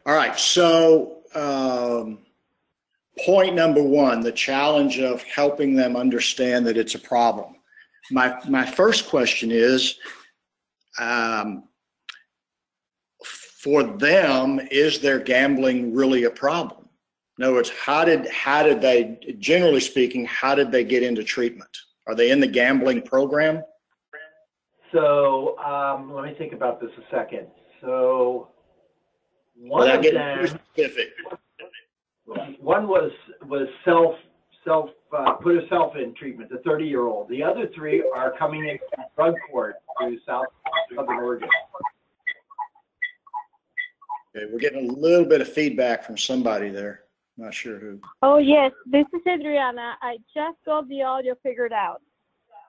All right, so point number one, the challenge of helping them understand that it's a problem. My first question is, for them, is their gambling really a problem? In other words, how did they, generally speaking, how did they get into treatment? Are they in the gambling program? So let me think about this a second. So one of them, one was put herself in treatment, the 30-year-old. The other three are coming in from drug court to Southern Oregon. Okay, we're getting a little bit of feedback from somebody there. Not sure who. Oh, yes. This is Adriana. I just got the audio figured out.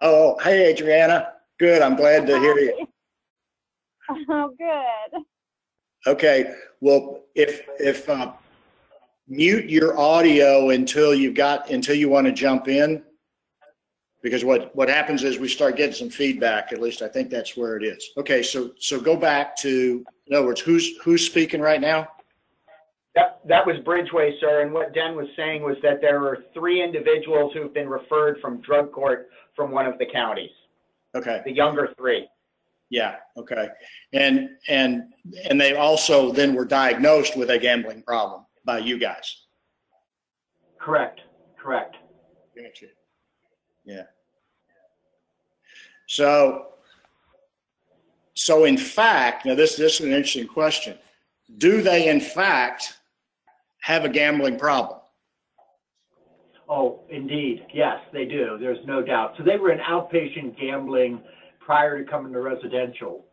Oh, hey, Adriana. Good. I'm glad to hear you. Oh, good. Okay. Well, if mute your audio until you want to jump in, because what happens is we start getting some feedback. At least I think that's where it is. Okay. So go back to, in other words, who's speaking right now? That was Bridgeway, sir. And what Den was saying was that there are 3 individuals who've been referred from drug court from one of the counties. Okay. The younger 3. Yeah. Okay. And they also then were diagnosed with a gambling problem by you guys. Correct. Gotcha. Yeah. So in fact, now this is an interesting question. Do they in fact have a gambling problem? Oh, indeed. Yes, they do. There's no doubt. So they were in outpatient gambling prior to coming to residential,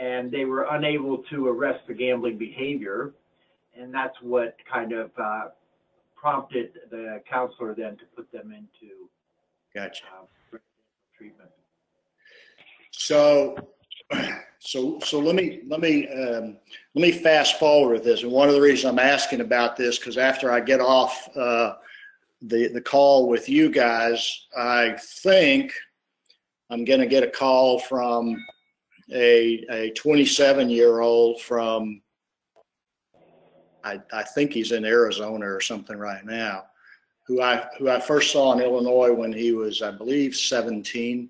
and they were unable to arrest the gambling behavior, and that's what kind of prompted the counselor then to put them into Gotcha. Treatment. So let me fast forward with this, and one of the reasons I'm asking about this, because after I get off the call with you guys, I think I'm going to get a call from a 27-year-old from, I think he's in Arizona or something right now, who I first saw in Illinois when he was, I believe, 17.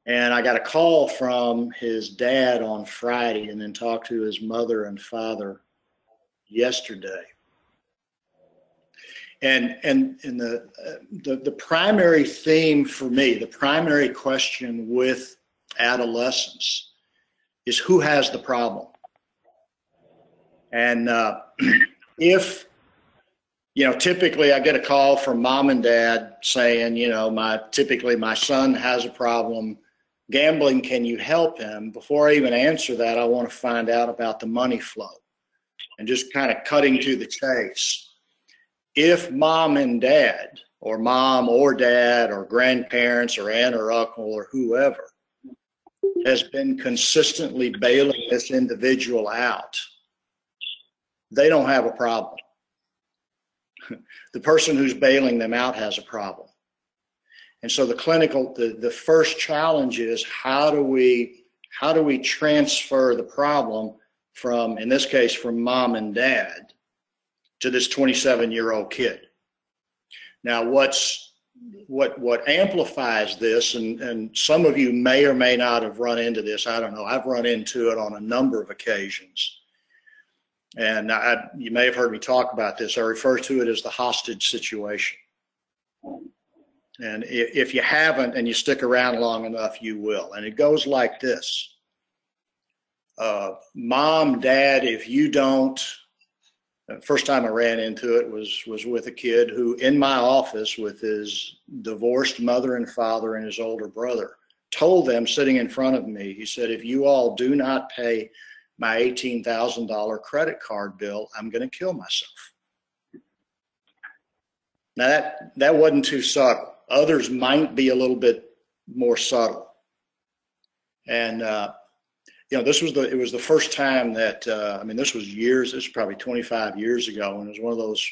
And I got a call from his dad on Friday, and then talked to his mother and father yesterday. And the primary theme for me, the primary question with adolescents is who has the problem. And if, typically I get a call from mom and dad saying, typically my son has a problem gambling, can you help him? Before I even answer that, I want to find out about the money flow. And just kind of cutting to the chase. If mom and dad, or mom or dad, or grandparents, or aunt or uncle, or whoever, has been consistently bailing this individual out, they don't have a problem. The person who's bailing them out has a problem. And so the first challenge is how do we transfer the problem from, in this case, from mom and dad to this 27-year-old kid. Now, what amplifies this, and some of you may or may not have run into this, I don't know, I've run into it on a number of occasions. And you may have heard me talk about this. I refer to it as the hostage situation. And if you haven't and you stick around long enough, you will. And it goes like this. Mom, dad, if you don't, first time I ran into it was with a kid who, in my office with his divorced mother and father and his older brother, told them sitting in front of me, he said, if you all do not pay my $18,000 credit card bill, I'm going to kill myself. Now that wasn't too subtle. Others might be a little bit more subtle. And, it was the first time that, this was probably 25 years ago, and it was one of those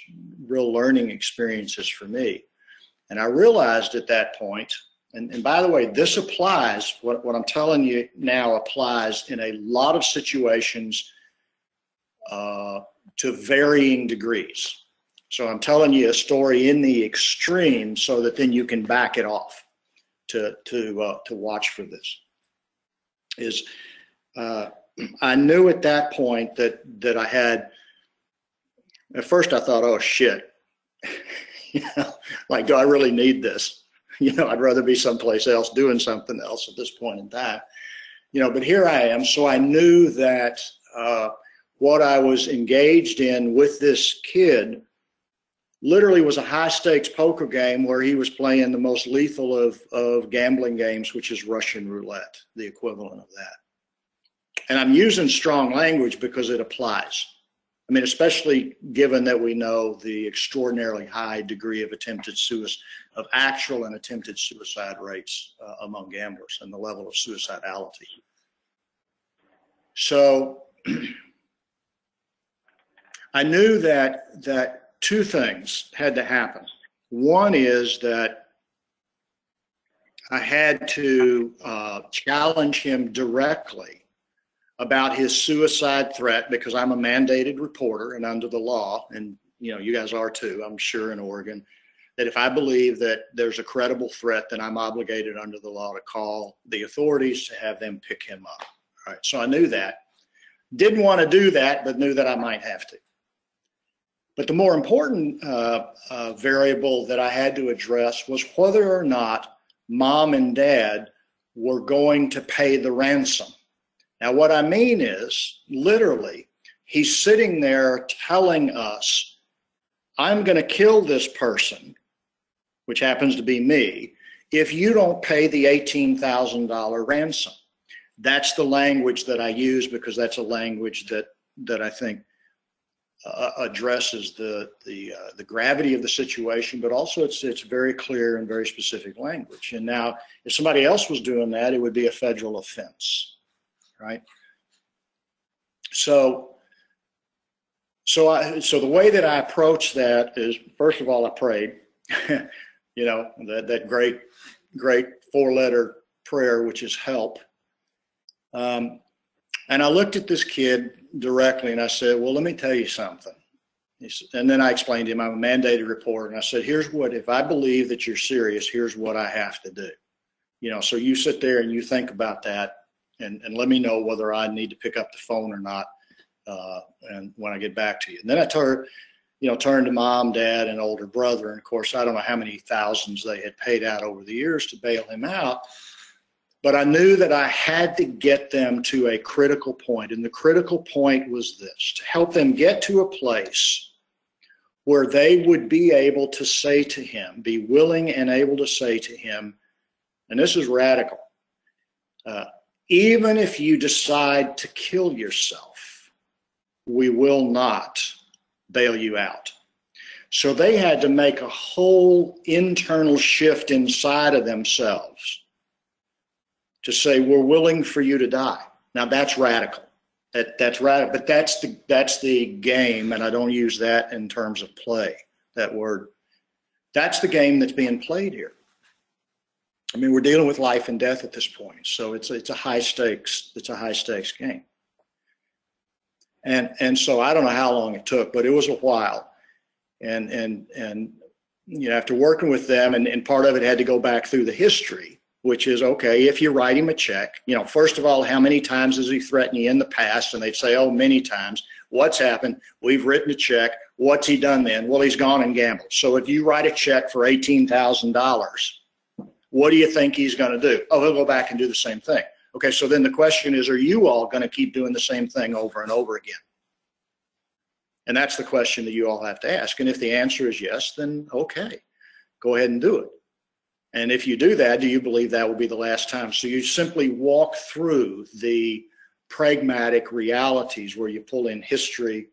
real learning experiences for me. And I realized at that point, and by the way, this applies, what I'm telling you now applies in a lot of situations to varying degrees. So I'm telling you a story in the extreme so that then you can back it off to watch for this. I knew at that point that I had, at first I thought, oh shit, like, do I really need this? I'd rather be someplace else doing something else at this point in time. But here I am. So I knew that what I was engaged in with this kid literally was a high stakes poker game where he was playing the most lethal of gambling games, which is Russian roulette, the equivalent of that. And I'm using strong language because it applies. I mean, especially given that we know the extraordinarily high degree of actual and attempted suicide rates among gamblers and the level of suicidality. So I knew that two things had to happen. One is that I had to challenge him directly about his suicide threat, because I'm a mandated reporter and under the law, and you guys are too, I'm sure, in Oregon, that if I believe that there's a credible threat, then I'm obligated under the law to call the authorities to have them pick him up. All right, so I knew that. Didn't want to do that, but knew that I might have to. But the more important variable that I had to address was whether or not mom and dad were going to pay the ransom. Now, what I mean is, literally, he's sitting there telling us, I'm going to kill this person, which happens to be me, if you don't pay the $18,000 ransom. That's the language that I use because that's a language that I think addresses the gravity of the situation, but also it's very clear and very specific language. And now, if somebody else was doing that, it would be a federal offense. Right. So the way that I approach that is, first of all, I prayed, that great 4-letter prayer, which is help. And I looked at this kid directly and I said, well, let me tell you something. And then I explained to him, I'm a mandated reporter. And I said, here's what, if I believe that you're serious, here's what I have to do. So you sit there and you think about that. And let me know whether I need to pick up the phone or not, and when I get back to you. And then I turned to mom, dad, and older brother. And of course, I don't know how many thousands they had paid out over the years to bail him out. But I knew that I had to get them to a critical point. And the critical point was this: to help them get to a place where they would be able to say to him, be willing and able to say to him, and this is radical, even if you decide to kill yourself, we will not bail you out. So they had to make a whole internal shift inside of themselves to say, we're willing for you to die. Now that's radical. That's radical, but that's the game, and I don't use that in terms of play, that word. That's the game that's being played here. I mean, we're dealing with life and death at this point, so it's a high stakes game. And so I don't know how long it took, but it was a while. And after working with them, and part of it had to go back through the history, which is, okay, if you write him a check, first of all, how many times has he threatened you in the past? And they'd say, oh, many times. What's happened? We've written a check. What's he done then? Well, he's gone and gambled. So if you write a check for $18,000, what do you think he's going to do? Oh, he'll go back and do the same thing. Okay, so then the question is, are you all going to keep doing the same thing over and over again? And that's the question that you all have to ask. And if the answer is yes, then okay, go ahead and do it. And if you do that, do you believe that will be the last time? So you simply walk through the pragmatic realities where you pull in history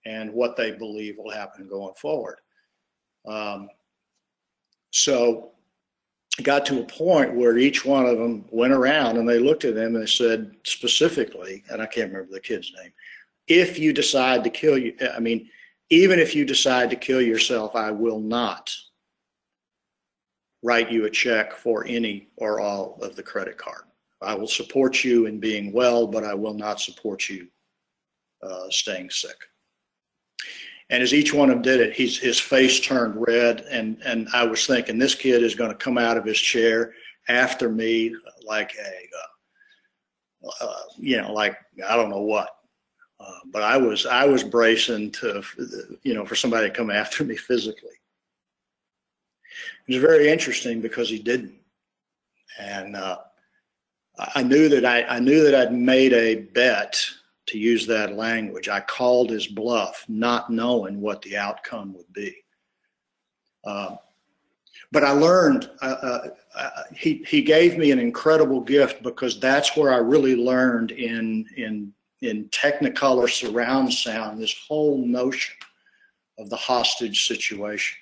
and what they believe will happen going forward. So it got to a point where each one of them went around and they looked at him and they said specifically, and I can't remember the kid's name, if you decide to kill you, even if you decide to kill yourself, I will not write you a check for any or all of the credit card. I will support you in being well, but I will not support you staying sick. And as each one of them did it, his face turned red, and I was thinking, this kid is going to come out of his chair after me like like I don't know what. But I was bracing to, for somebody to come after me physically. It was very interesting because he didn't, and I knew that I'd made a bet, to use that language. I called his bluff, not knowing what the outcome would be. But I learned, he gave me an incredible gift, because that's where I really learned in Technicolor surround sound, this whole notion of the hostage situation.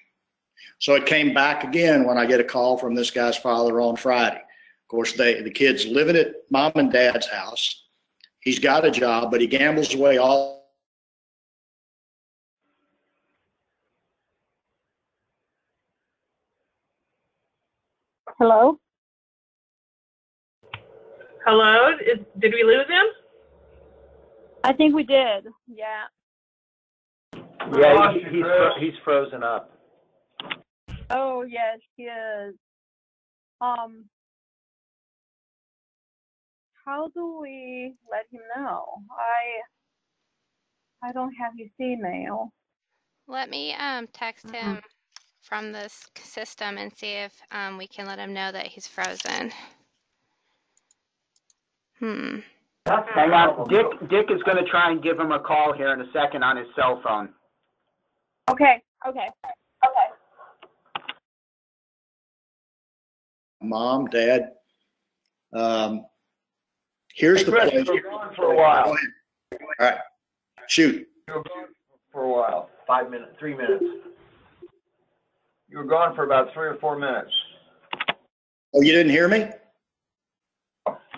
So it came back again when I get a call from this guy's father on Friday. Of course, the kid's living at mom and dad's house. He's got a job, but he gambles away all. Hello? Hello? Did we lose him? I think we did. Yeah. Yeah, he's frozen up. Oh, yes, he is. How do we let him know? I don't have his email. Let me text him from this system and see if we can let him know that he's frozen. Hang on. Dick is going to try and give him a call here in a second on his cell phone. Okay. Mom, Dad, here's the place. You were gone for a while. Go ahead. All right, shoot. You were gone for a while. 5 minutes, 3 minutes. You were gone for about 3 or 4 minutes. Oh, you didn't hear me?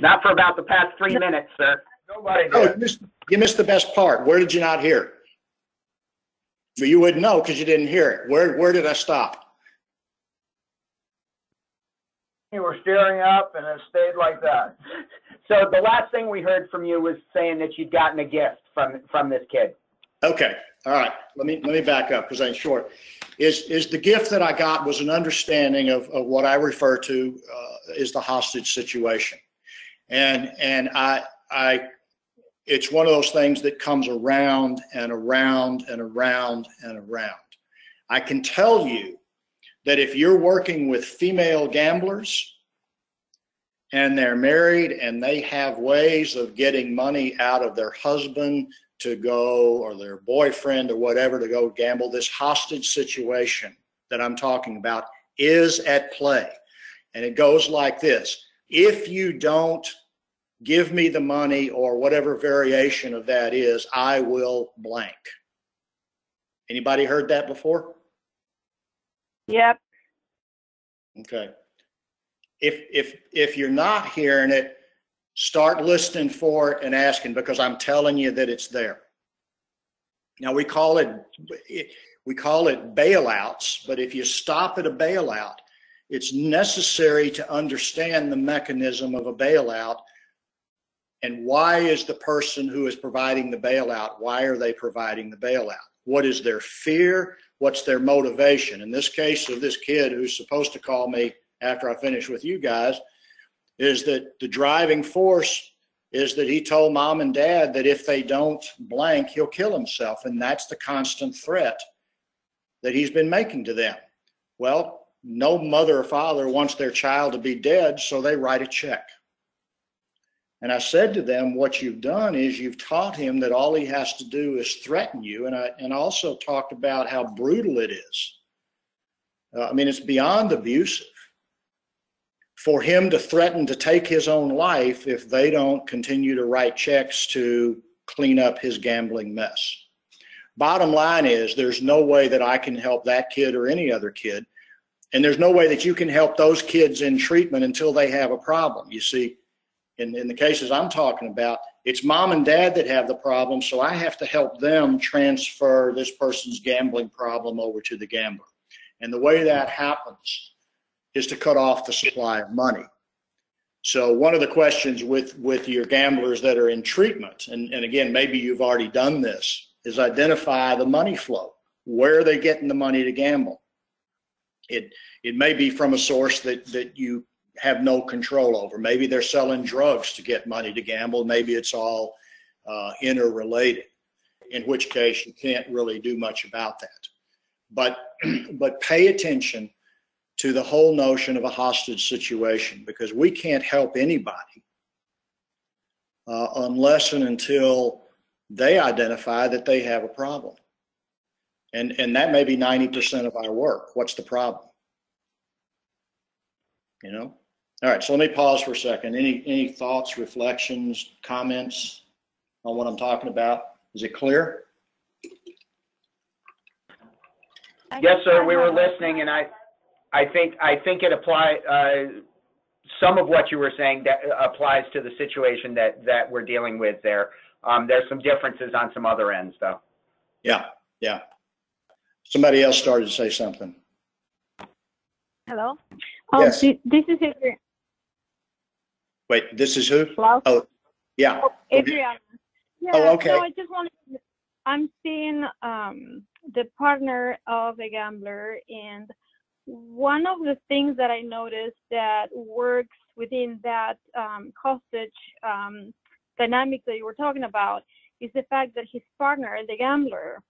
Not for about the past 3 minutes, sir. Nobody did. Oh, you missed the best part. Where did you not hear it? Well, you wouldn't know because you didn't hear it. Where did I stop? You were staring up, and it stayed like that. So the last thing we heard from you was saying that you'd gotten a gift from this kid. Okay. All right. Let me back up because I'm short. Is the gift that I got was an understanding of what I refer to as the hostage situation. And it's one of those things that comes around and around and around and around. I can tell you that if you're working with female gamblers and they're married and they have ways of getting money out of their husband to go, or their boyfriend or whatever, to go gamble, this hostage situation that I'm talking about is at play. And it goes like this: if you don't give me the money, or whatever variation of that is, I will blank. Anybody heard that before? Yep. Okay. If you're not hearing it, start listening for it and asking, because I'm telling you that it's there. Now we call it bailouts, but if you stop at a bailout, it's necessary to understand the mechanism of a bailout. And why is the person who is providing the bailout, why are they providing the bailout? What is their fear? What's their motivation? In this case of this kid who's supposed to call me after I finish with you guys, is that the driving force is that he told mom and dad that if they don't blank, he'll kill himself. And that's the constant threat that he's been making to them. Well, no mother or father wants their child to be dead, so they write a check. And I said to them, what you've done is you've taught him that all he has to do is threaten you. And I also talked about how brutal it is. I mean, it's beyond abusive for him to threaten to take his own life if they don't continue to write checks to clean up his gambling mess. Bottom line is, there's no way that I can help that kid or any other kid. And there's no way that you can help those kids in treatment until they have a problem. You see, in the cases I'm talking about, it's mom and dad that have the problem, so I have to help them transfer this person's gambling problem over to the gambler. And the way that happens is to cut off the supply of money. So one of the questions with your gamblers that are in treatment, and again, maybe you've already done this, is identify the money flow. Where are they getting the money to gamble? It may be from a source that you have no control over. Maybe they're selling drugs to get money to gamble. Maybe it's all interrelated, in which case you can't really do much about that. But pay attention to the whole notion of a hostage situation, because we can't help anybody unless and until they identify that they have a problem. And that may be 90% of our work. What's the problem? You know? All right, so let me pause for a second. Any thoughts, reflections, comments on what I'm talking about? Is it clear? Yes, sir, we were listening, and I think it applies, some of what you were saying that applies to the situation that we're dealing with there. There's some differences on some other ends, though. Yeah. Somebody else started to say something. Hello? Yes. This is Adriana. Wait, this is who? Hello? Oh, yeah. Adriana. Yeah, Oh, okay. No, I just wanted to, I'm seeing the partner of a gambler, and one of the things that I noticed that works within that hostage dynamic that you were talking about is the fact that his partner, the gambler,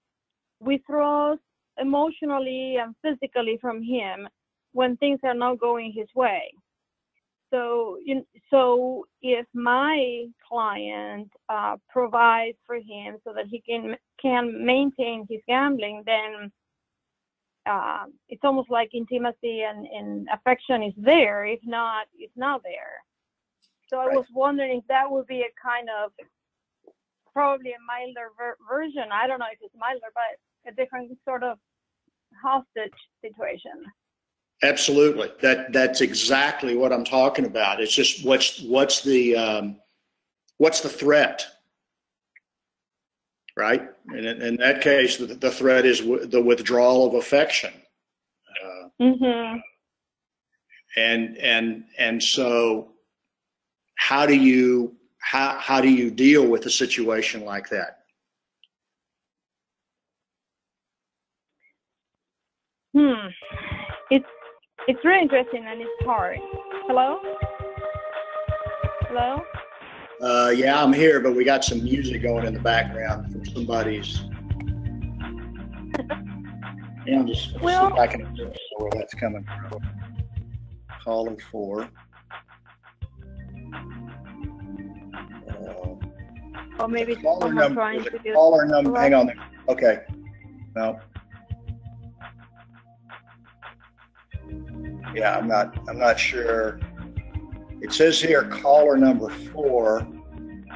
withdraws emotionally and physically from him when things are not going his way. So if my client provides for him so that he can maintain his gambling, then it's almost like intimacy and affection is there. If not, it's not there. So I was wondering if that would be a kind of, probably a milder version. I don't know if it's milder, but a different sort of hostage situation. Absolutely. That's exactly what I'm talking about. It's just what's the threat, right? And in that case, the threat is the withdrawal of affection. And so how do you deal with a situation like that? It's really interesting and it's hard. Hello? Yeah, I'm here, but we got some music going in the background from somebody's. Yeah, see if I can know where that's coming from. Caller 4. Or maybe someone trying to do caller number. Hang on there. Okay. No. Yeah, I'm not sure. It says here caller number 4,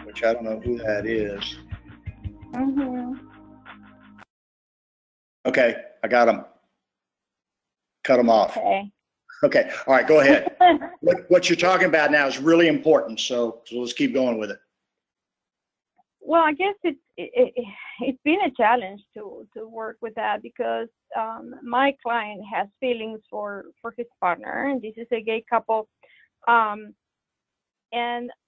which I don't know who that is. Okay, I got him. Cut him off. Okay. All right, go ahead. What you're talking about now is really important, so let's keep going with it. Well, I guess it's been a challenge to work with that because my client has feelings for his partner, and this is a gay couple. And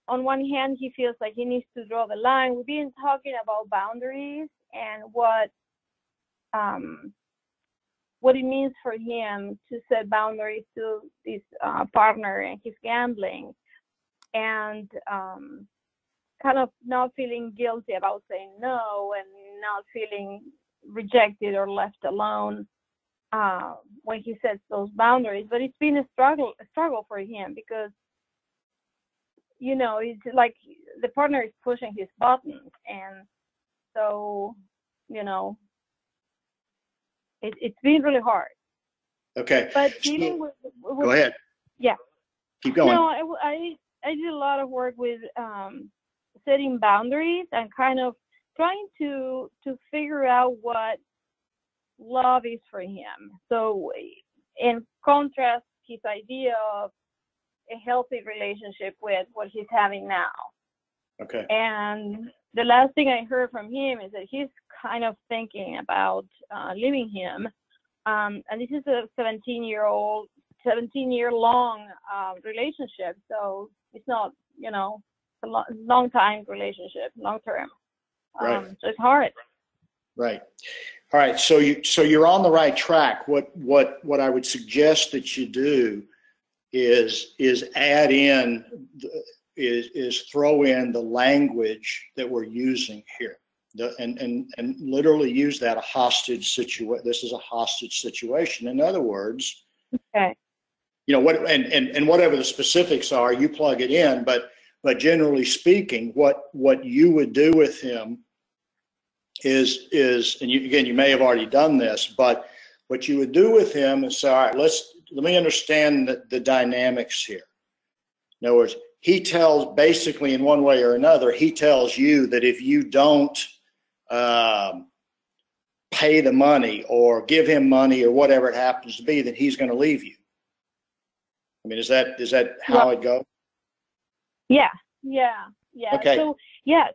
on one hand, he feels like he needs to draw the line. We've been talking about boundaries and what it means for him to set boundaries to his partner and his gambling, and kind of not feeling guilty about saying no and not feeling rejected or left alone when he sets those boundaries. But it's been a struggle for him because, it's like the partner is pushing his buttons, and so, it's been really hard. Okay. But dealing with go ahead. Yeah. Keep going. No, I did a lot of work with setting boundaries and kind of trying to figure out what love is for him. So in contrast, his idea of a healthy relationship with what he's having now. Okay. And the last thing I heard from him is that he's kind of thinking about leaving him. And this is a 17-year-long relationship. So, it's not, you know, a long time relationship, long term. Right. So it's hard. Right. All right. So you're on the right track. What I would suggest that you do is add in, is throw in the language that we're using here. And literally use that a hostage situation. This is a hostage situation. In other words, Okay. you know what, and whatever the specifics are, you plug it in. But generally speaking, what you would do with him is and you may have already done this, but what you would do with him is say, all right, let me understand the dynamics here. In other words, he tells, basically in one way or another, he tells you that if you don't pay the money or give him money or whatever it happens to be, then he's going to leave you. I mean, is that how it goes? Yeah. Okay. So yes.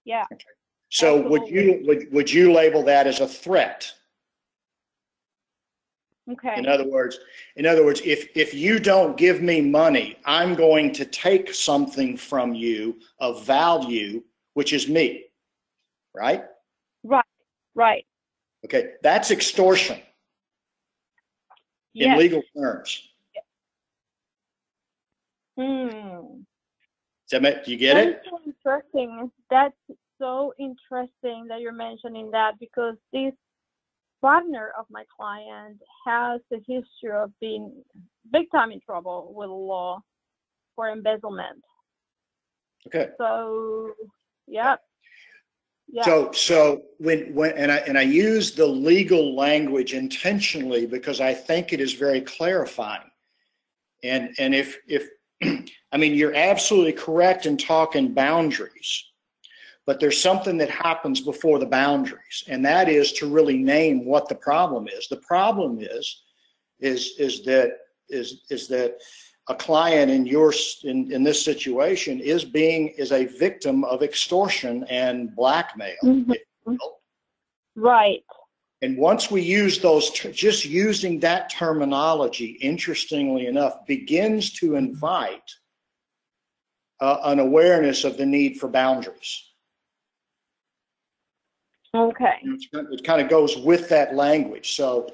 Yeah. Okay. So Absolutely. would you label that as a threat? Okay. In other words, if you don't give me money, I'm going to take something from you of value, which is me. Right? Right. Okay. That's extortion in legal terms. Do you get it? So interesting. That's so interesting that you're mentioning that, because this partner of my client has a history of being big time in trouble with law for embezzlement. Okay. So, yeah. So when I use the legal language intentionally because I think it is very clarifying. And if I mean, you're absolutely correct in talking boundaries, but there's something that happens before the boundaries, and that is to really name what the problem is. The problem is that a client in this situation is a victim of extortion and blackmail. Mm-hmm. Right. And once we use those, just using that terminology, interestingly enough, begins to invite an awareness of the need for boundaries. Okay. It kind of goes with that language. So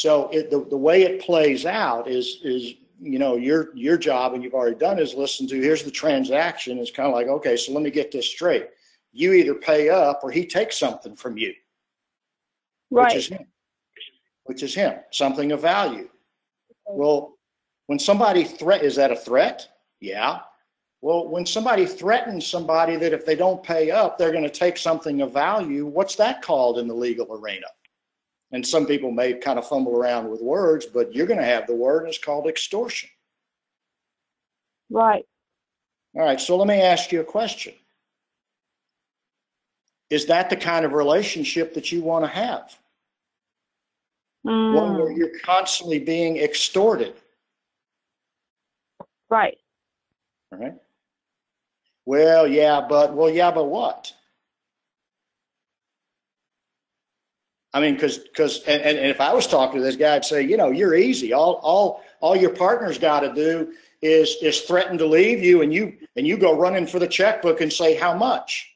the way it plays out is you know, your job, and you've already done, is listen to, here's the transaction. It's kind of like, okay, so let me get this straight. You either pay up or he takes something from you. Right. Which is him, something of value. Well, when somebody is that a threat? Yeah. Well, when somebody threatens somebody that if they don't pay up, they're going to take something of value, what's that called in the legal arena? And some people may kind of fumble around with words, but you're going to have the word, and it's called extortion. Right. All right, so let me ask you a question. Is that the kind of relationship that you want to have? One where you're constantly being extorted. Right. All right. Well, yeah, but what? I mean, because if I was talking to this guy, I'd say, you know, you're easy. All your partner's got to do is threaten to leave you, and you go running for the checkbook and say, how much?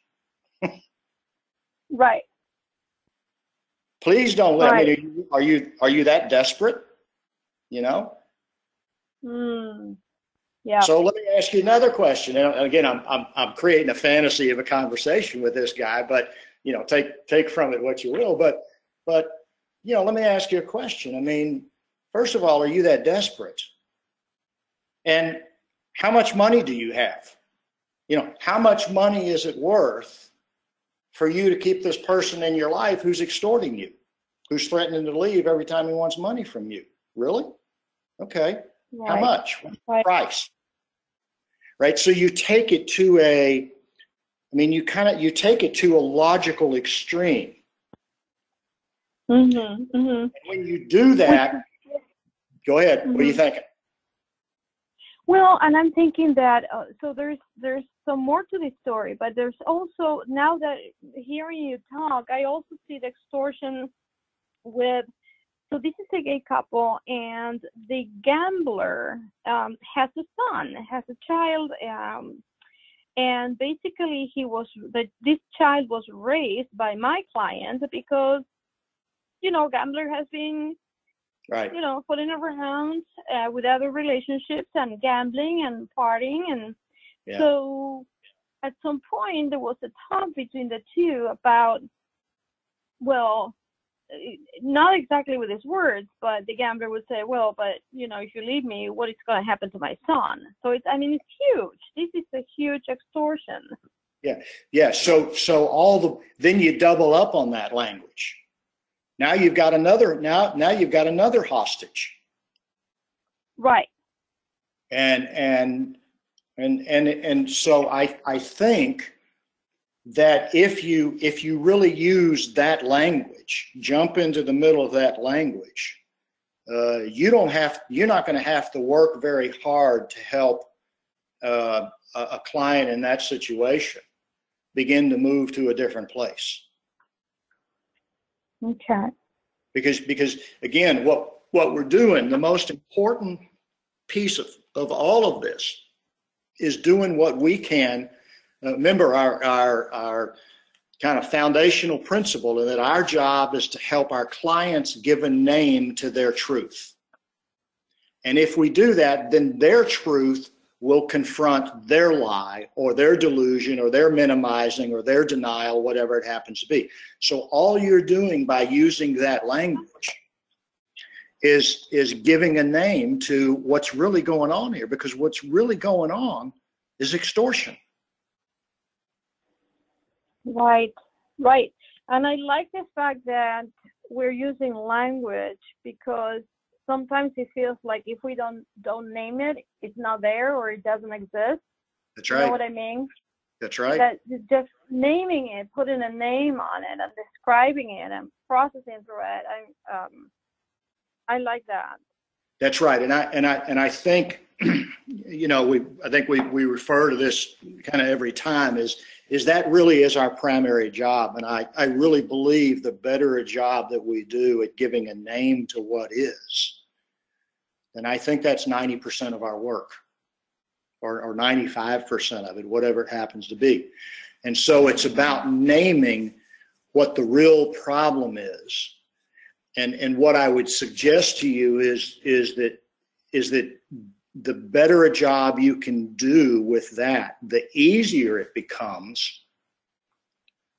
Right. Please don't let me. Are you that desperate? You know. Yeah. So let me ask you another question. And again, I'm creating a fantasy of a conversation with this guy, but you know, take from it what you will. But you know, let me ask you a question. I mean, first of all, are you that desperate? And how much money do you have? You know, how much money is it worth for you to keep this person in your life who's extorting you, who's threatening to leave every time he wants money from you? Really? Okay. Right. How much? What's the price? Right. So you take it to you take it to a logical extreme. Mm-hmm. Mm-hmm. And when you do that, go ahead. Mm-hmm. What are you thinking? Well, and I'm thinking that so there's some more to this story, but there's also, now that hearing you talk, I also see the extortion with this is a gay couple, and the gambler has a son, has a child, and basically this child was raised by my client because, gambler has been, Right. fooling around with other relationships and gambling and partying. And Yeah. so at some point there was a talk between the two about, well, not exactly with his words, but the gambler would say, well, but if you leave me, what is going to happen to my son? So it's huge. This is a huge extortion. Yeah. So then you double up on that language. Now you've got another hostage. Right. And so I think that if you really use that language, jump into the middle of that language, you're not going to have to work very hard to help a client in that situation begin to move to a different place. Okay. Because again, what we're doing, the most important piece of all of this is doing what we can. Remember our kind of foundational principle, and that our job is to help our clients give a name to their truth. And if we do that, then their truth will confront their lie or their delusion or their minimizing or their denial, whatever it happens to be. So all you're doing by using that language is giving a name to what's really going on here, because what's really going on is extortion. Right. And I like the fact that we're using language, because sometimes it feels like if we don't name it, it's not there or it doesn't exist. That's right. You know what I mean? That's right. That just naming it, putting a name on it, and describing it, and processing through it. I like that. That's right. And I think I think we refer to this kind of every time is that really is our primary job. And I really believe the better a job that we do at giving a name to what is, then I think that's 90% of our work, or 95% of it, whatever it happens to be. And so it's about naming what the real problem is. And what I would suggest to you is that the better a job you can do with that, the easier it becomes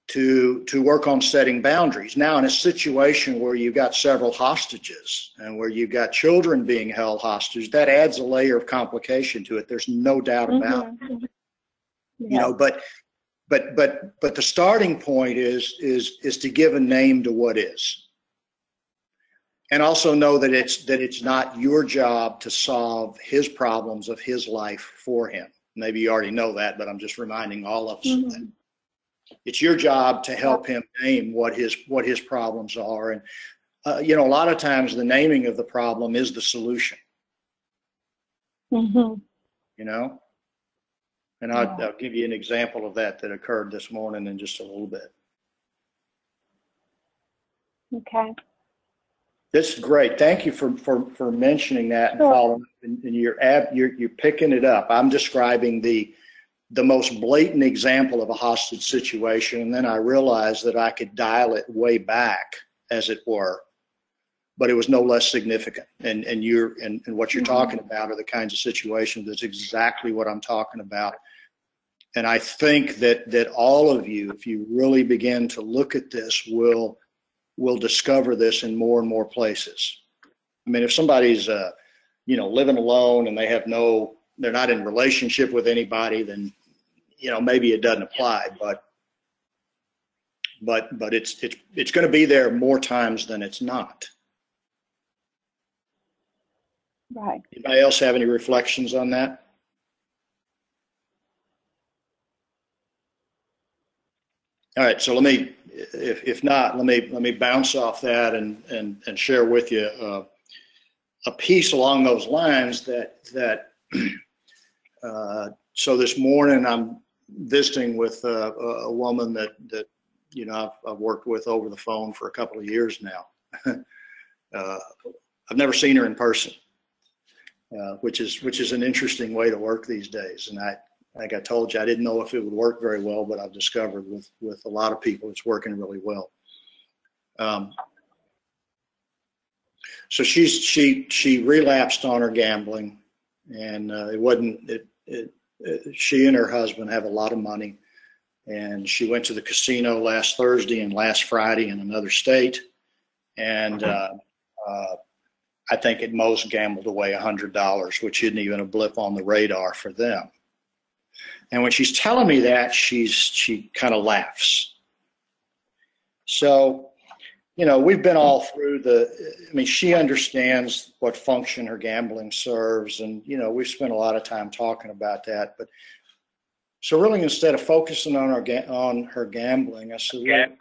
to work on setting boundaries. Now, in a situation where you've got several hostages and where you've got children being held hostage, that adds a layer of complication to it. There's no doubt about it. Yeah. But the starting point is to give a name to what is. And also know that it's not your job to solve his problems of his life for him. Maybe you already know that, but I'm just reminding all of us of that. It's your job to help him name what his problems are. And a lot of times the naming of the problem is the solution. Mm-hmm. And I'll give you an example of that occurred this morning in just a little bit. Okay. This is great. Thank you for mentioning that and following. And you're picking it up. I'm describing the most blatant example of a hostage situation, and then I realized that I could dial it way back, as it were, but it was no less significant. And what you're talking about are the kinds of situations. That's exactly what I'm talking about. And I think that all of you, if you really begin to look at this, will discover this in more and more places. I mean, if somebody's, living alone and they're not in relationship with anybody, then, maybe it doesn't apply, but it's going to be there more times than it's not. Right. Anybody else have any reflections on that? All right, so if not, let me bounce off that and share with you a piece along those lines that so this morning I'm visiting with a woman that I've worked with over the phone for a couple of years now. I've never seen her in person, which is an interesting way to work these days. And like I told you, I didn't know if it would work very well, but I've discovered with a lot of people, it's working really well. So she relapsed on her gambling, and she and her husband have a lot of money, and she went to the casino last Thursday and last Friday in another state, and I think at most gambled away $100, which isn't even a blip on the radar for them. And when she's telling me that, she kind of laughs. So, you know, we've been all through she understands what function her gambling serves. And, you know, we've spent a lot of time talking about that. But so really, instead of focusing on her gambling, I said,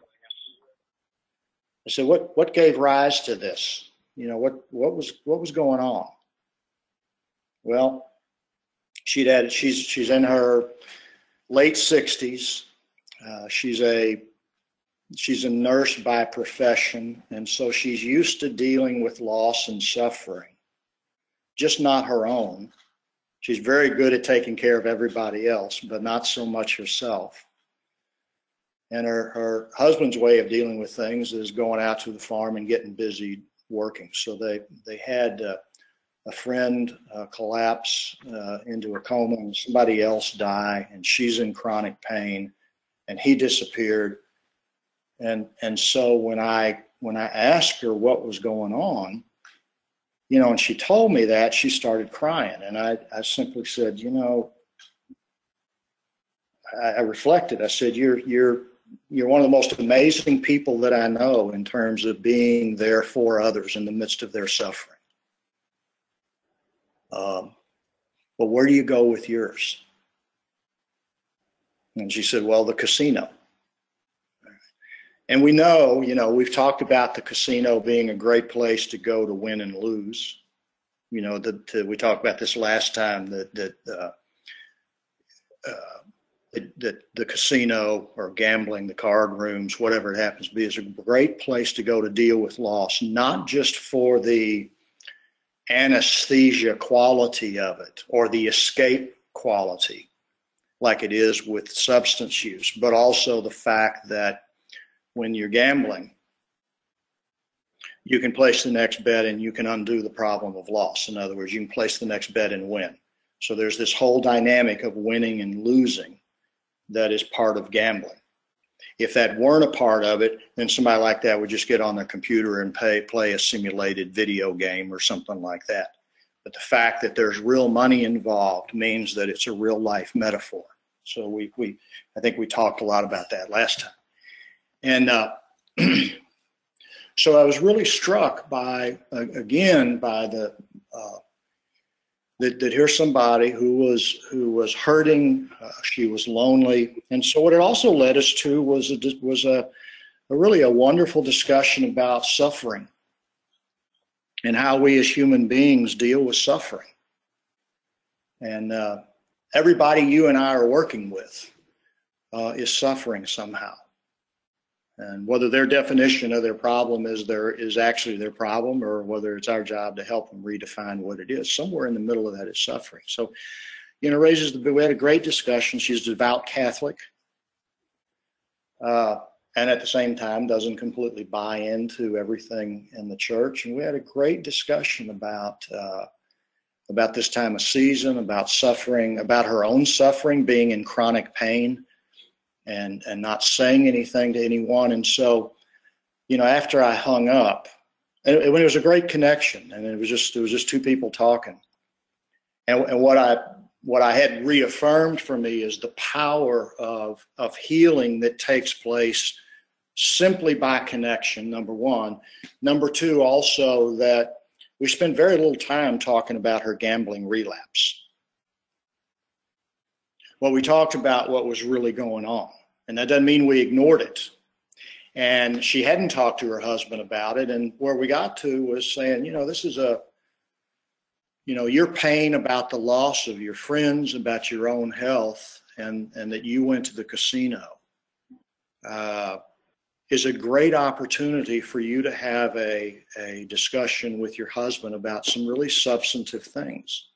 what gave rise to this? You know, what was going on? Well, she's in her late 60s. She's a nurse by profession, and so she's used to dealing with loss and suffering, just not her own. She's very good at taking care of everybody else, but not so much herself. And her husband's way of dealing with things is going out to the farm and getting busy working. So they had a friend collapse into a coma, and somebody else die, and she's in chronic pain, and he disappeared. And so when I asked her what was going on, you know, and she told me that, she started crying. And I simply said, you know, I reflected. I said, you're one of the most amazing people that I know in terms of being there for others in the midst of their suffering. But where do you go with yours? And she said, well, the casino. And we know, you know, we've talked about the casino being a great place to go to win and lose. You know, we talked about this last time that the casino or gambling, the card rooms, whatever it happens to be, is a great place to go to deal with loss, not just for the anesthesia quality of it or the escape quality like it is with substance use, but also the fact that when you're gambling, you can place the next bet and you can undo the problem of loss. In other words, you can place the next bet and win. So there's this whole dynamic of winning and losing that is part of gambling. If that weren't a part of it, then somebody like that would just get on their computer and play a simulated video game or something like that. But the fact that there's real money involved means that it's a real life metaphor. So I think we talked a lot about that last time. And so I was really struck by that here's somebody who was hurting. She was lonely, and so what it also led us to was a really wonderful discussion about suffering and how we as human beings deal with suffering. And everybody you and I are working with is suffering somehow. And whether their definition of their problem is actually their problem, or whether it's our job to help them redefine what it is, somewhere in the middle of that is suffering. So, you know, we had a great discussion. She's a devout Catholic, and at the same time doesn't completely buy into everything in the church. And we had a great discussion about this time of season, about suffering, about her own suffering, being in chronic pain, and not saying anything to anyone. And so, you know, after I hung up, and it was a great connection, and it was just two people talking. And what I had reaffirmed for me is the power of healing that takes place simply by connection, number one. Number two, also that we spent very little time talking about her gambling relapse. Well, we talked about what was really going on, and that doesn't mean we ignored it. And she hadn't talked to her husband about it, and where we got to was saying, you know, this is your pain about the loss of your friends, about your own health, and that you went to the casino. is a great opportunity for you to have a discussion with your husband about some really substantive things.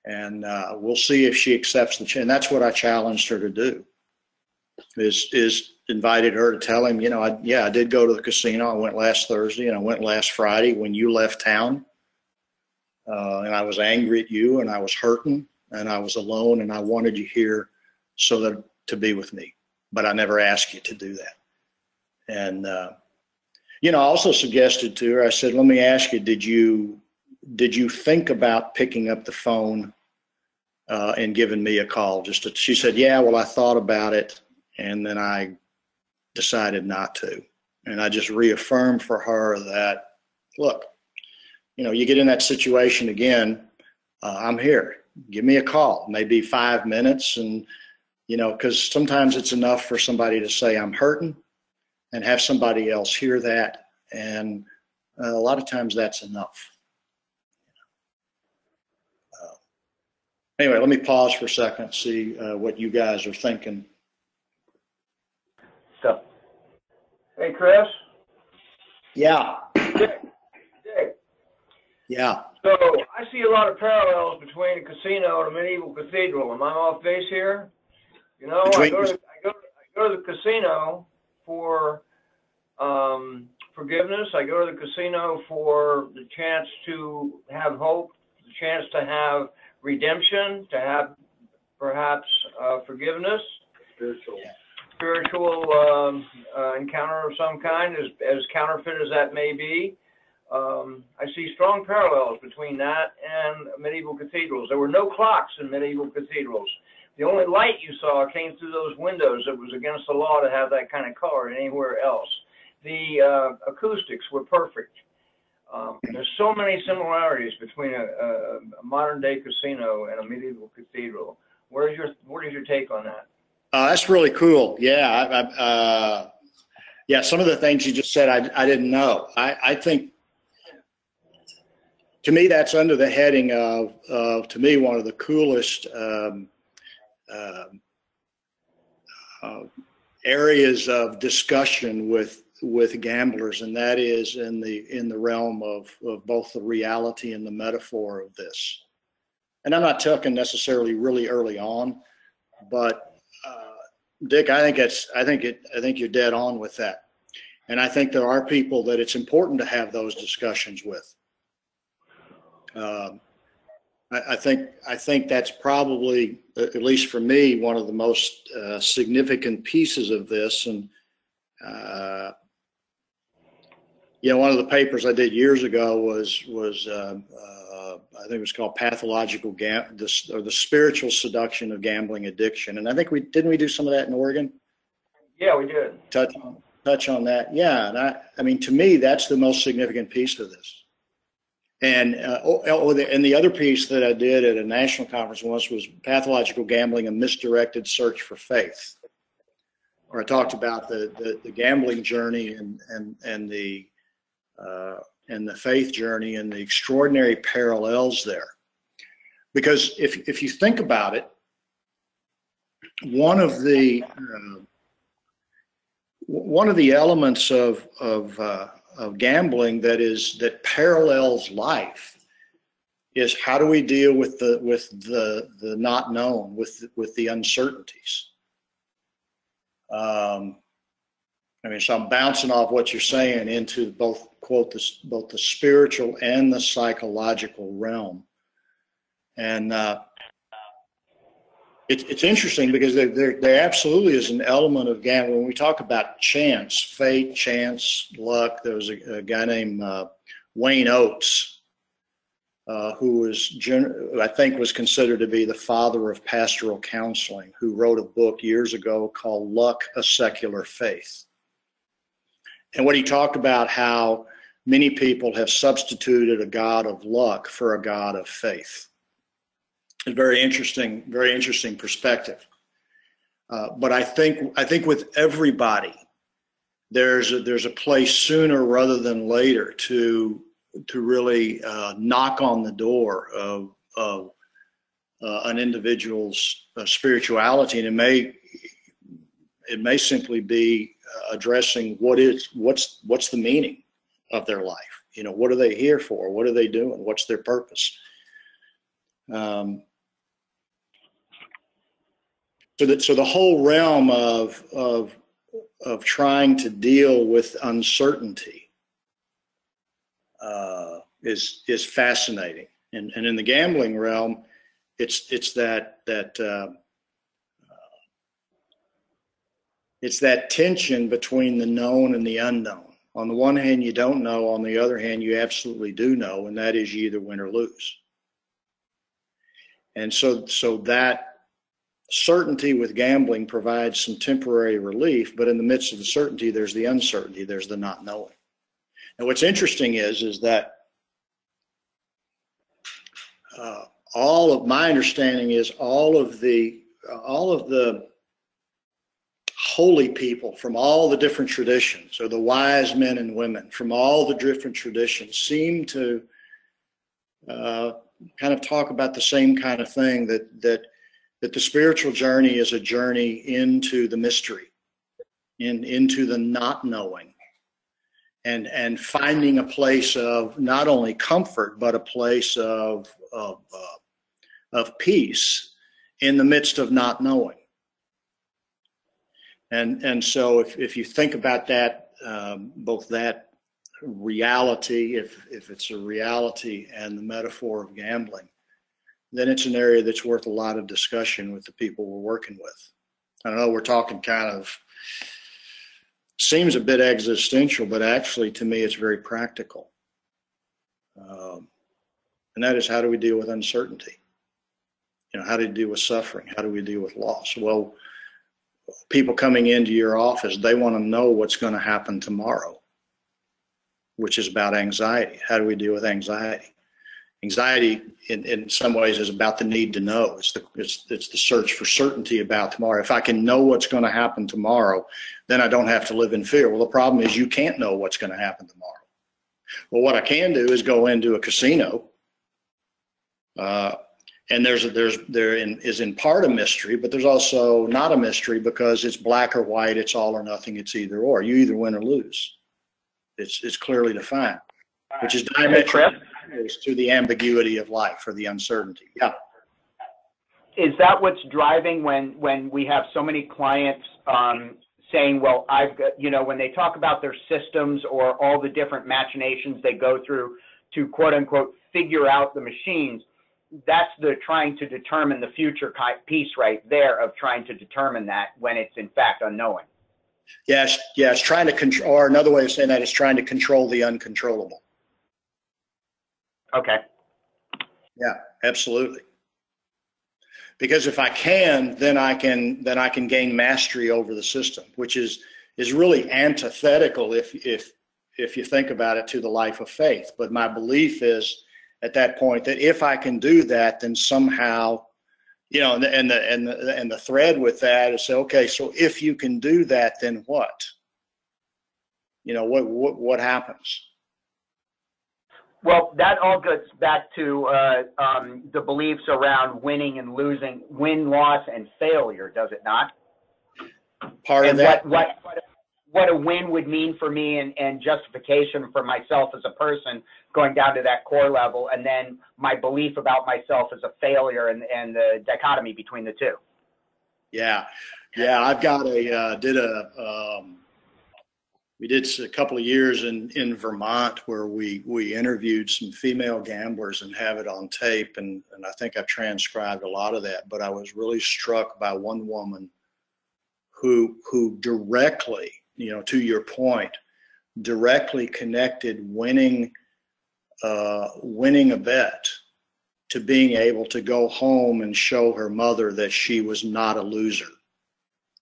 And we'll see if she accepts the challenge. And that's what I challenged her to do, is invited her to tell him, I did go to the casino. I went last Thursday and I went last Friday when you left town. And I was angry at you and I was hurting and I was alone and I wanted you here to be with me. But I never asked you to do that. And, I also suggested to her, I said, let me ask you, did you think about picking up the phone and giving me a call? She said, yeah, well, I thought about it. And then I decided not to. And I just reaffirmed for her that, look, you get in that situation again, I'm here. Give me a call, maybe 5 minutes. And, because sometimes it's enough for somebody to say, I'm hurting, and have somebody else hear that. And a lot of times that's enough. Anyway, let me pause for a second, see what you guys are thinking. So, hey, Chris. Yeah. Dick. Yeah. So I see a lot of parallels between a casino and a medieval cathedral. Am I off base here? I go to the casino for forgiveness. I go to the casino for the chance to have hope, the chance to have redemption, to have perhaps forgiveness, spiritual encounter of some kind, as counterfeit as that may be. I see strong parallels between that and medieval cathedrals. There were no clocks in medieval cathedrals. The only light you saw came through those windows. It was against the law to have that kind of color anywhere else. The acoustics were perfect. There's so many similarities between a modern day casino and a medieval cathedral. What is your take on that? That's really cool. Yeah. Some of the things you just said, I didn't know. I think, to me, that's under the heading of to me, one of the coolest areas of discussion with gamblers, and that is in the realm of both the reality and the metaphor of this. And I'm not talking necessarily really early on, but Dick, I think you're dead on with that. And I think there are people that it's important to have those discussions with. I think that's probably, at least for me, one of the most significant pieces of this. And one of the papers I did years ago was I think it was called Pathological the Spiritual Seduction of Gambling Addiction. And I think didn't we do some of that in Oregon? Yeah, we did. Touch on that. Yeah, and I mean, to me, that's the most significant piece of this. And and the other piece that I did at a national conference once was Pathological Gambling: A Misdirected Search for Faith, where I talked about the gambling journey and the faith journey and the extraordinary parallels there. Because if you think about it, one of the elements of gambling that parallels life is how do we deal with the not known, with the uncertainties. So I'm bouncing off what you're saying into both the spiritual and the psychological realm, and it's interesting because there absolutely is an element of gambling. When we talk about chance, fate, chance, luck, there was a guy named Wayne Oates, who I think was considered to be the father of pastoral counseling, who wrote a book years ago called Luck, A Secular Faith. And what he talked about, how many people have substituted a God of luck for a God of faith. A very interesting perspective. But I think with everybody, there's a place sooner rather than later to really knock on the door of an individual's spirituality, and it may simply be addressing what's the meaning of their life. You know, what are they here for? What are they doing? What's their purpose? So the whole realm of trying to deal with uncertainty is fascinating. And in the gambling realm, it's that tension between the known and the unknown. On the one hand, you don't know. On the other hand, you absolutely do know, and that is you either win or lose. And so that certainty with gambling provides some temporary relief, but in the midst of the certainty, there's the uncertainty, there's the not knowing. And what's interesting is that all of my understanding is all of the holy people from all the different traditions, or the wise men and women from all the different traditions, seem to kind of talk about the same kind of thing, that the spiritual journey is a journey into the mystery, into the not knowing, and finding a place of not only comfort but a place of peace in the midst of not knowing. And so if you think about that, both that reality, if it's a reality, and the metaphor of gambling, then it's an area that's worth a lot of discussion with the people we're working with. I know we're talking kind of, seems a bit existential, but actually to me it's very practical. And that is, how do we deal with uncertainty? You know, how do we deal with suffering? How do we deal with loss? Well, people coming into your office, they want to know what's going to happen tomorrow, which is about anxiety. How do we deal with anxiety? Anxiety, in some ways, is about the need to know. It's the search for certainty about tomorrow. If I can know what's going to happen tomorrow, then I don't have to live in fear. Well, the problem is you can't know what's going to happen tomorrow. Well, what I can do is go into a casino, and there is in part a mystery, but there's also not a mystery, because it's black or white, it's all or nothing, it's either or. You either win or lose. It's clearly defined, which is diametrically opposed to the ambiguity of life, or the uncertainty. Yeah. Is that what's driving when we have so many clients saying, well, I've got, you know, when they talk about their systems or all the different machinations they go through to quote unquote figure out the machines, that's the trying to determine the future piece right there, of trying to determine that when it's in fact unknowing. Yes, it's trying to control, or another way of saying that is trying to control the uncontrollable. Okay. Yeah, absolutely. Because if I can, then I can gain mastery over the system, which is really antithetical if you think about it to the life of faith. But my belief is at that point that if I can do that, then somehow, you know, and the thread with that is, okay, so if you can do that, then what? You know, what happens? Well, that all goes back to the beliefs around winning and losing, win, loss, and failure, does it not? Part of that. What a win would mean for me, and justification for myself as a person, going down to that core level, and then my belief about myself as a failure, and the dichotomy between the two. Yeah. I've got we did a couple of years in Vermont where we interviewed some female gamblers and have it on tape, and I think I've transcribed a lot of that, but I was really struck by one woman who directly, you know, to your point, directly connected winning a bet to being able to go home and show her mother that she was not a loser,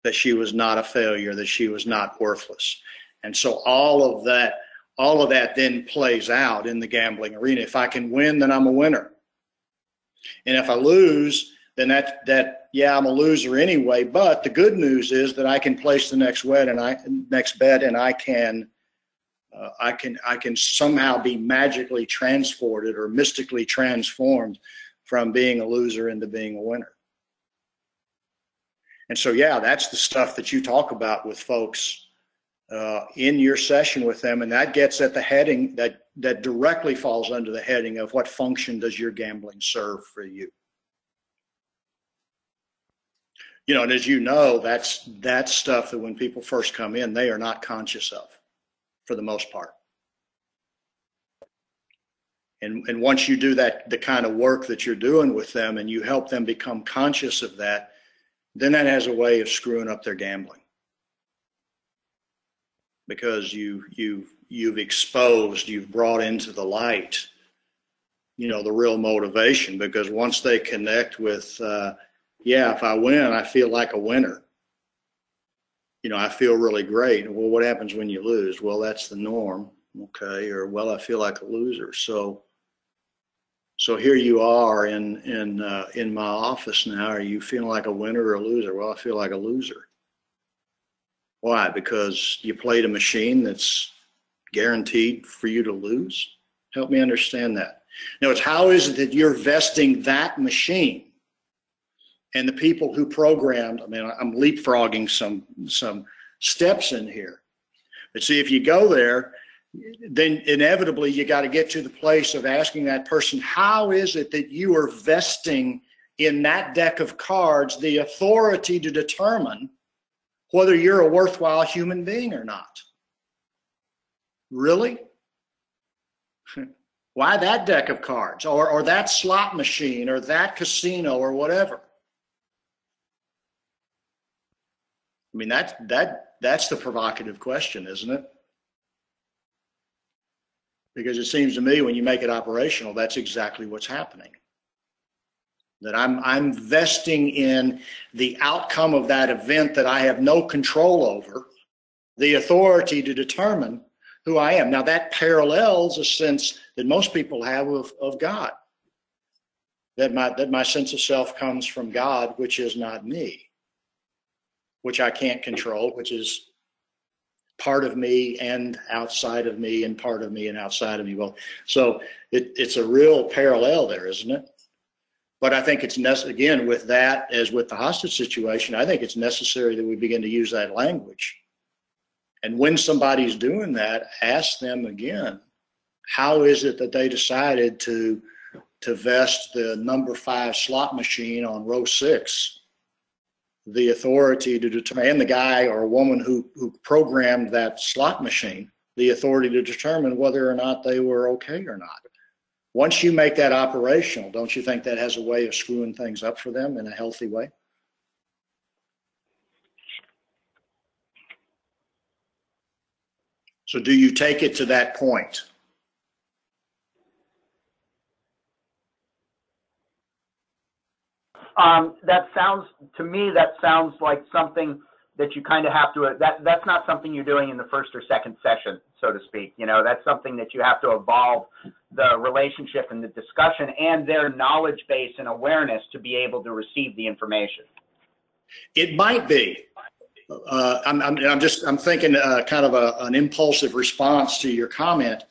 that she was not a failure, that she was not worthless. And so all of that then plays out in the gambling arena. If I can win, then I'm a winner. And if I lose, then I'm a loser anyway. But the good news is that I can place the next bet, and I can somehow be magically transported or mystically transformed from being a loser into being a winner. And so, yeah, that's the stuff that you talk about with folks in your session with them, and that gets at the heading that directly falls under the heading of what function does your gambling serve for you. You know, and as you know, that's stuff that when people first come in, they are not conscious of, for the most part. And once you do that, the kind of work that you're doing with them, and you help them become conscious of that, then that has a way of screwing up their gambling, because you've exposed, you've brought into the light, you know, the real motivation. Because once they connect with, yeah, if I win, I feel like a winner. You know, I feel really great. Well, what happens when you lose? Well, that's the norm. Okay. Or, well, I feel like a loser. So here you are in my office now. Are you feeling like a winner or a loser? Well, I feel like a loser. Why? Because you played a machine that's guaranteed for you to lose? Help me understand that. Now, it's how is it that you're vesting that machine and the people who programmed? I mean, I'm leapfrogging some steps in here. But see, if you go there, then inevitably you got to get to the place of asking that person, how is it that you are vesting in that deck of cards the authority to determine whether you're a worthwhile human being or not? Really? Why that deck of cards, or that slot machine, or that casino, or whatever? I mean, that's the provocative question, isn't it? Because it seems to me when you make it operational, that's exactly what's happening. That I'm vesting in the outcome of that event that I have no control over, the authority to determine who I am. Now that parallels a sense that most people have of God. That my sense of self comes from God, which is not me, which I can't control, which is part of me and outside of me, and part of me and outside of me. Well, so it's a real parallel there, isn't it? But I think it's again, with that, as with the hostage situation, I think it's necessary that we begin to use that language. And when somebody's doing that, ask them again, how is it that they decided to vest the number 5 slot machine on row 6 the authority to determine, and the guy or woman who programmed that slot machine, the authority to determine whether or not they were okay or not? Once you make that operational, don't you think that has a way of screwing things up for them in a healthy way? So do you take it to that point? That sounds like something that you kind of have to, that's not something you're doing in the first or second session, so to speak. You know, that's something that you have to evolve the relationship and the discussion and their knowledge base and awareness to be able to receive the information. It might be. I'm thinking kind of an impulsive response to your comment.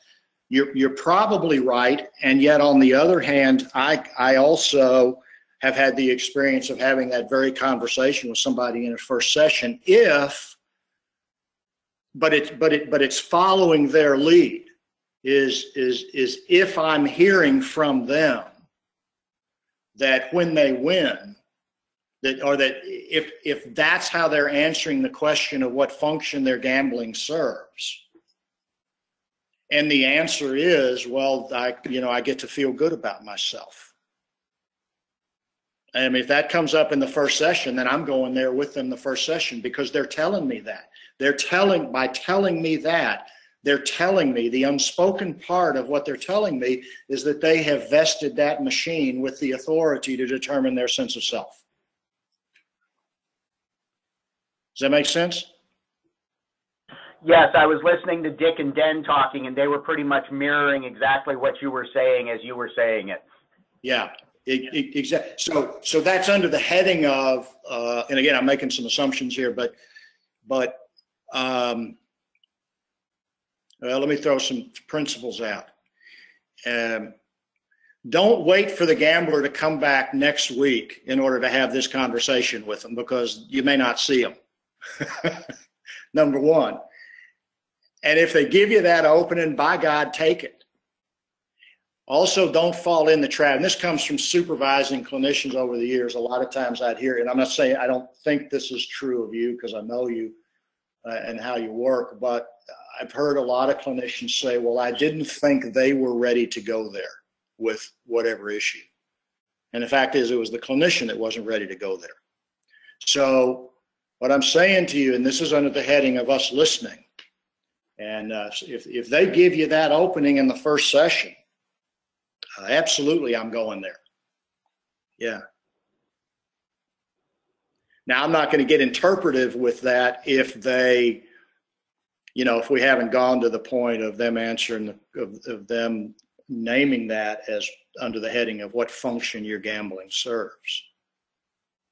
You're probably right. And yet on the other hand, I also have had the experience of having that very conversation with somebody in a first session, but it's following their lead, is if I'm hearing from them that when they win, that if that's how they're answering the question of what function their gambling serves, and the answer is, well, I get to feel good about myself. I mean, if that comes up in the first session, then I'm going there with them the first session, because they're telling me that. By telling me that, they're telling me, the unspoken part of what they're telling me is that they have vested that machine with the authority to determine their sense of self. Does that make sense? Yes, I was listening to Dick and Den talking, and they were pretty much mirroring exactly what you were saying as you were saying it. Yeah. Exactly. So that's under the heading of, and again, I'm making some assumptions here, but well, let me throw some principles out. Don't wait for the gambler to come back next week in order to have this conversation with them, because you may not see them. Number one. And if they give you that opening, by God, take it. Also, don't fall in the trap. And this comes from supervising clinicians over the years. A lot of times I'd hear, and I'm not saying, I don't think this is true of you because I know you and how you work, but I've heard a lot of clinicians say, well, I didn't think they were ready to go there with whatever issue. And the fact is, it was the clinician that wasn't ready to go there. So what I'm saying to you, and this is under the heading of us listening, and if they give you that opening in the first session, absolutely, I'm going there. Yeah. Now, I'm not going to get interpretive with that if they, you know, if we haven't gone to the point of them answering, of them naming that as under the heading of what function your gambling serves.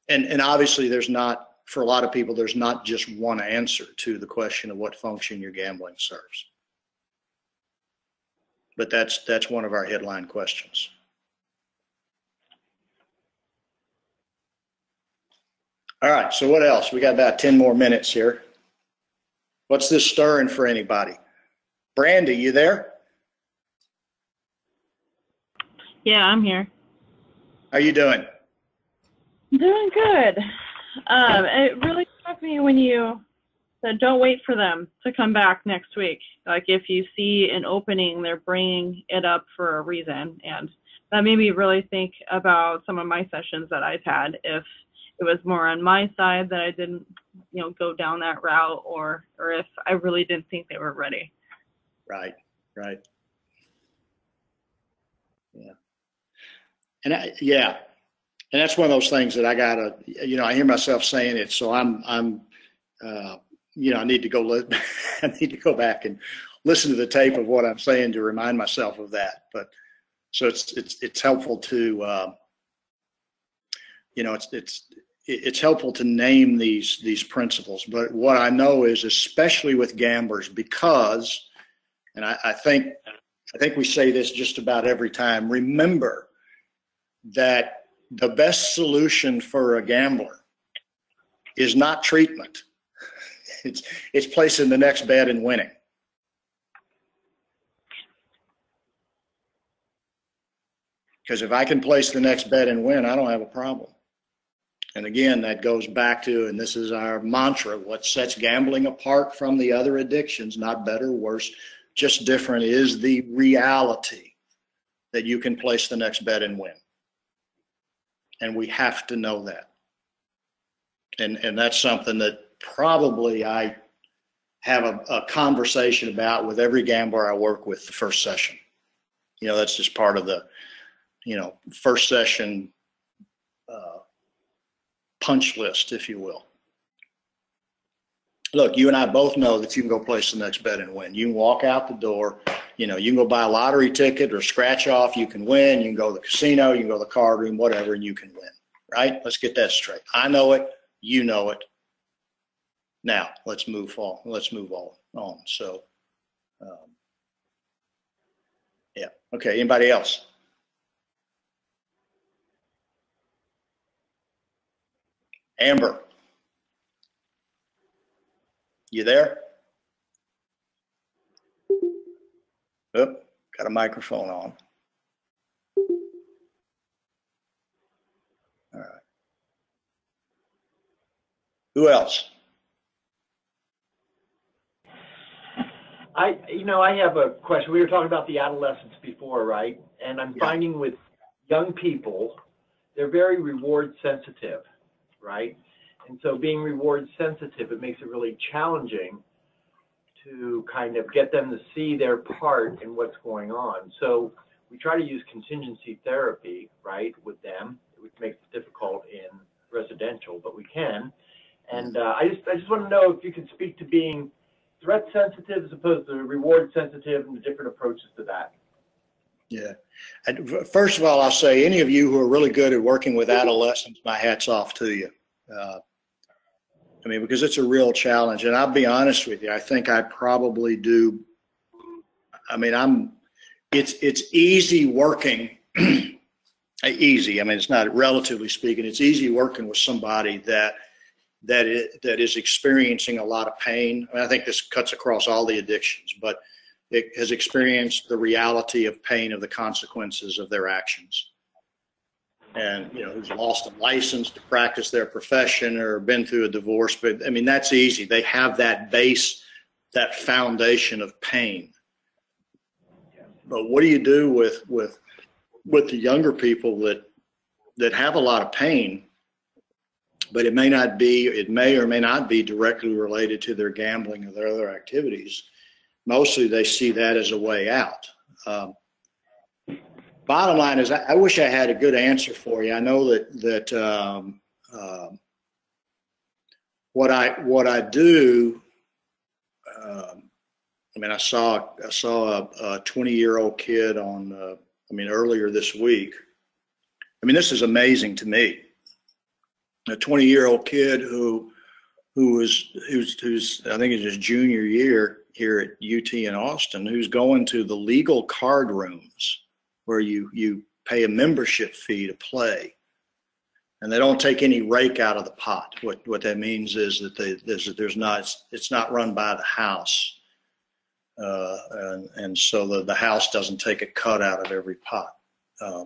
And obviously there's not, for a lot of people, there's not just one answer to the question of what function your gambling serves. But that's one of our headline questions. All right, so what else? We got about 10 more minutes here. What's this stirring for anybody? Brandy, you there? Yeah, I'm here. How you doing? Doing good. It really struck me when you said don't wait for them to come back next week. Like if you see an opening, they're bringing it up for a reason. And that made me really think about some of my sessions that I've had. If it was more on my side that I didn't, you know, go down that route, or if I really didn't think they were ready. Right, right. Yeah. And yeah. And that's one of those things that I gotta, you know, I hear myself saying it, so I'm you know, I need to go I need to go back and listen to the tape of what I'm saying to remind myself of that. But so it's helpful to you know, it's helpful to name these principles. But what I know is, especially with gamblers, because, and I think we say this just about every time, remember that the best solution for a gambler is not treatment. It's placing the next bet and winning. Because if I can place the next bet and win, I don't have a problem. And again, that goes back to, and this is our mantra, what sets gambling apart from the other addictions, not better, worse, just different, is the reality that you can place the next bet and win. And we have to know that. And that's something that probably I have a conversation about with every gambler I work with the first session. You know, that's just part of the, you know, first session punch list, if you will. Look, you and I both know that you can go place the next bet and win. You can walk out the door, you know, you can go buy a lottery ticket or scratch off, you can win, you can go to the casino, you can go to the card room, whatever, and you can win, right? Let's get that straight. I know it, you know it. Now, let's move on. So, yeah. Okay, anybody else? Amber, you there? Oh, got a microphone on. All right. Who else? I have a question. We were talking about the adolescents before, right? And I'm finding with young people, they're very reward sensitive, right? And so being reward sensitive, it makes it really challenging to kind of get them to see their part in what's going on. So we try to use contingency therapy, right, with them, which makes it difficult in residential, but we can. And I just want to know if you could speak to being threat sensitive as opposed to reward sensitive and the different approaches to that. Yeah. And first of all, I'll say any of you who are really good at working with adolescents, my hat's off to you. I mean, because it's a real challenge. And I'll be honest with you, I think I probably do. I mean, it's easy working, easy. I mean, it's not, relatively speaking, it's easy working with somebody that that is experiencing a lot of pain. I mean, I think this cuts across all the addictions, but it has experienced the reality of pain of the consequences of their actions. And, you know, who's lost a license to practice their profession or been through a divorce. But I mean, that's easy. They have that base, that foundation of pain. But what do you do with the younger people that have a lot of pain, but it may or may not be directly related to their gambling or their other activities? Mostly they see that as a way out. Bottom line is, I wish I had a good answer for you. I know that what I do. I mean, I saw a 20-year-old kid earlier this week. I mean, this is amazing to me. A 20-year-old kid who's I think it's his junior year here at UT in Austin, who's going to the legal card rooms where you pay a membership fee to play, and they don't take any rake out of the pot. What that means is that it's not run by the house, and so the house doesn't take a cut out of every pot. I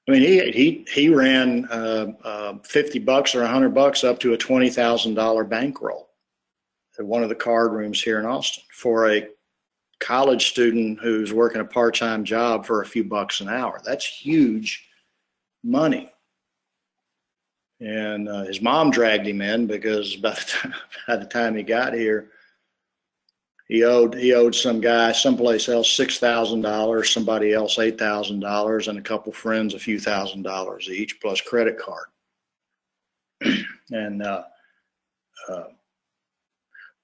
mean, he ran $50 or $100 up to a $20,000 bankroll at one of the card rooms here in Austin for a college student who's working a part-time job for a few bucks an hour. That's huge money. And his mom dragged him in because by the time he got here, he owed some guy someplace else $6,000, somebody else $8,000, and a couple friends a few $1,000s each, plus credit card. And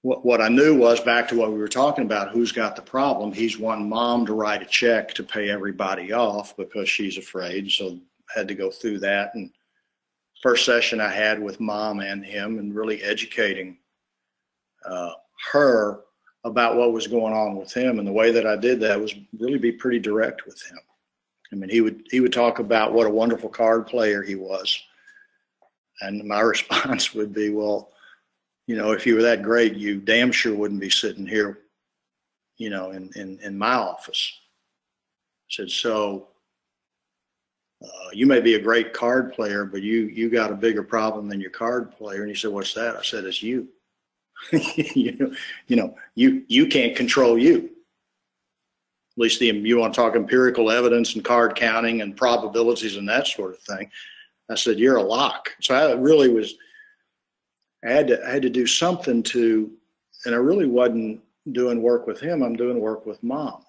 what I knew was, back to what we were talking about, who's got the problem. He's wanting mom to write a check to pay everybody off because she's afraid. So I had to go through that. And first session I had with mom and him, and really educating her about what was going on with him. And the way that I did that was really be pretty direct with him. I mean, he would talk about what a wonderful card player he was. And my response would be, well, you know, if you were that great, you damn sure wouldn't be sitting here, you know, in my office. I said, so you may be a great card player, but you got a bigger problem than your card player. And he said, what's that? I said, it's you. You can't control you. At least you want to talk empirical evidence and card counting and probabilities and that sort of thing. I said, you're a lock. So I really was, I had to do something and I really wasn't doing work with him. I'm doing work with mom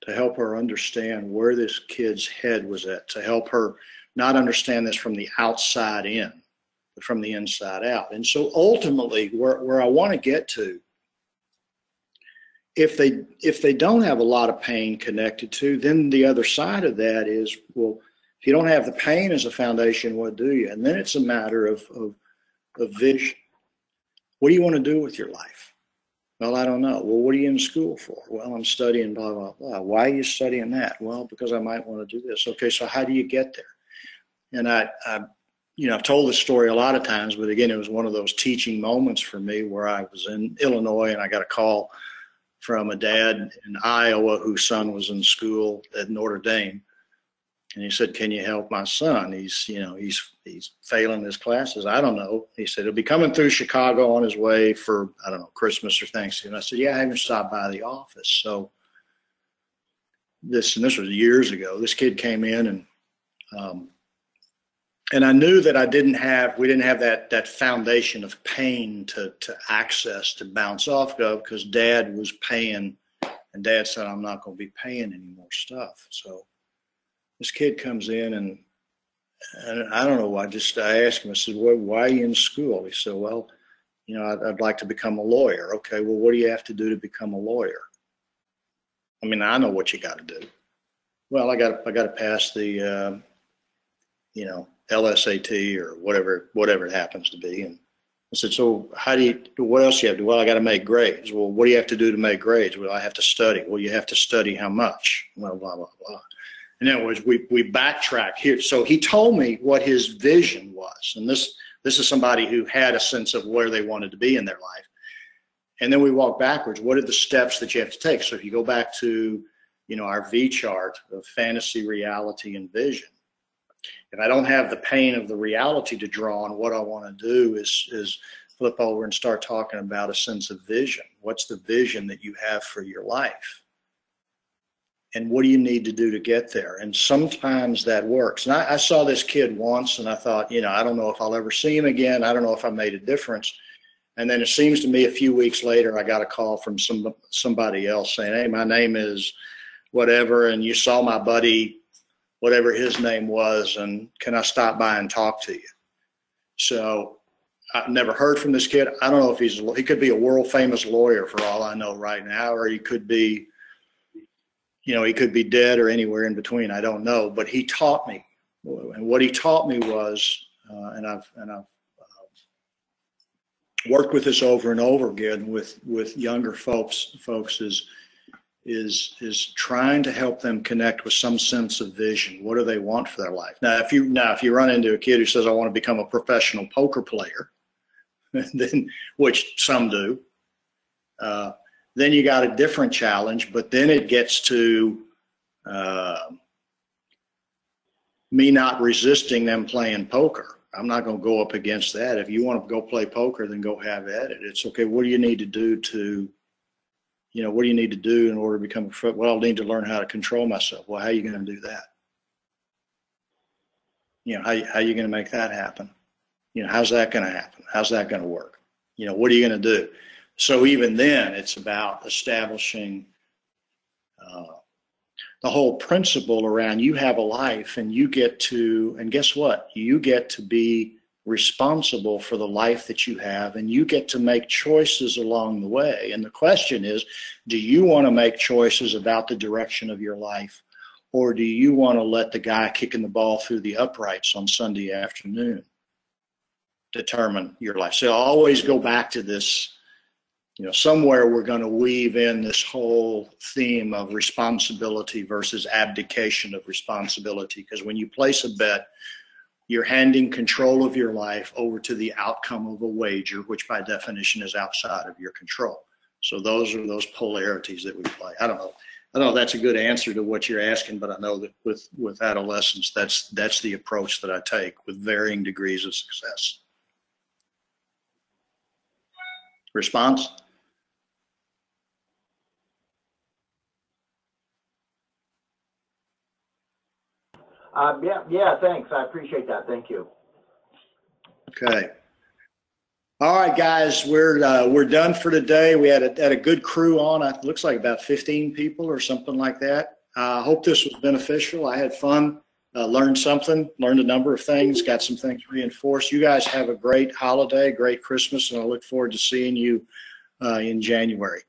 to help her understand where this kid's head was at, to help her not understand this from the outside in, but from the inside out. And so ultimately, where I want to get to, if they don't have a lot of pain connected to, then the other side of that is, well, if you don't have the pain as a foundation, what do you? And then it's a matter of vision. What do you want to do with your life? Well, I don't know. Well, what are you in school for? Well, I'm studying blah, blah, blah. Why are you studying that? Well, because I might want to do this. Okay, so how do you get there? And I've told this story a lot of times, but again, it was one of those teaching moments for me where I was in Illinois and I got a call from a dad in Iowa whose son was in school at Notre Dame. And he said, can you help my son? He's failing his classes. I don't know. He said, he'll be coming through Chicago on his way for, I don't know, Christmas or Thanksgiving. I said, yeah, I haven't stopped by the office. So this was years ago. This kid came in and I knew that we didn't have that foundation of pain to access, to bounce off of, because dad was paying, and dad said, I'm not going to be paying any more stuff. So this kid comes in and I don't know, I asked him, I said, why are you in school? He said, well, I'd like to become a lawyer. Okay, well, what do you have to do to become a lawyer? I mean, I know what you got to do. Well, I got to pass the, LSAT or whatever it happens to be. And I said, so what else do you have to do? Well, I got to make grades. Well, what do you have to do to make grades? Well, I have to study. Well, you have to study how much? Well, blah, blah, blah. In other words, we backtrack here. So he told me what his vision was. And this is somebody who had a sense of where they wanted to be in their life. And then we walk backwards. What are the steps that you have to take? So if you go back to, our V chart of fantasy, reality, and vision, if I don't have the pain of the reality to draw on, what I want to do is flip over and start talking about a sense of vision. What's the vision that you have for your life? And what do you need to do to get there? And sometimes that works. And I saw this kid once and I thought, I don't know if I'll ever see him again. I don't know if I made a difference. And then it seems to me a few weeks later, I got a call from somebody else saying, hey, my name is whatever, and you saw my buddy, whatever his name was, and can I stop by and talk to you? So I've never heard from this kid. I don't know if he could be a world famous lawyer for all I know right now, or he could be, he could be dead or anywhere in between. I don't know, but he taught me. And what he taught me was, and I've worked with this over and over again with younger folks is trying to help them connect with some sense of vision. What do they want for their life? Now, if you run into a kid who says, I want to become a professional poker player, then, which some do, then you got a different challenge, but then it gets to me not resisting them playing poker. I'm not going to go up against that. If you want to go play poker, then go have at it. It's okay. What do you need to do what do you need to do in order to become a well, I'll need to learn how to control myself. Well, how are you going to do that? How are you going to make that happen? How's that going to happen? How's that going to work? What are you going to do? So even then, it's about establishing the whole principle around you have a life and you get to, and guess what? You get to be responsible for the life that you have, and you get to make choices along the way. And the question is, do you want to make choices about the direction of your life, or do you want to let the guy kicking the ball through the uprights on Sunday afternoon determine your life? So I always go back to this, somewhere we're going to weave in this whole theme of responsibility versus abdication of responsibility, because when you place a bet, you're handing control of your life over to the outcome of a wager, which by definition is outside of your control. So those are those polarities that we play. I don't know if that's a good answer to what you're asking, but I know that with adolescents, that's the approach that I take with varying degrees of success. Response? Yeah, thanks. I appreciate that. Thank you. Okay. All right, guys, we're done for today. We had a good crew on. It looks like about 15 people or something like that. I hope this was beneficial. I had fun, learned a number of things, got some things reinforced. You guys have a great holiday, great Christmas, and I look forward to seeing you in January.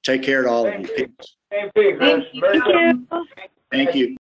Take care to all of you. Same thing, Chris. Thank you. Thank you.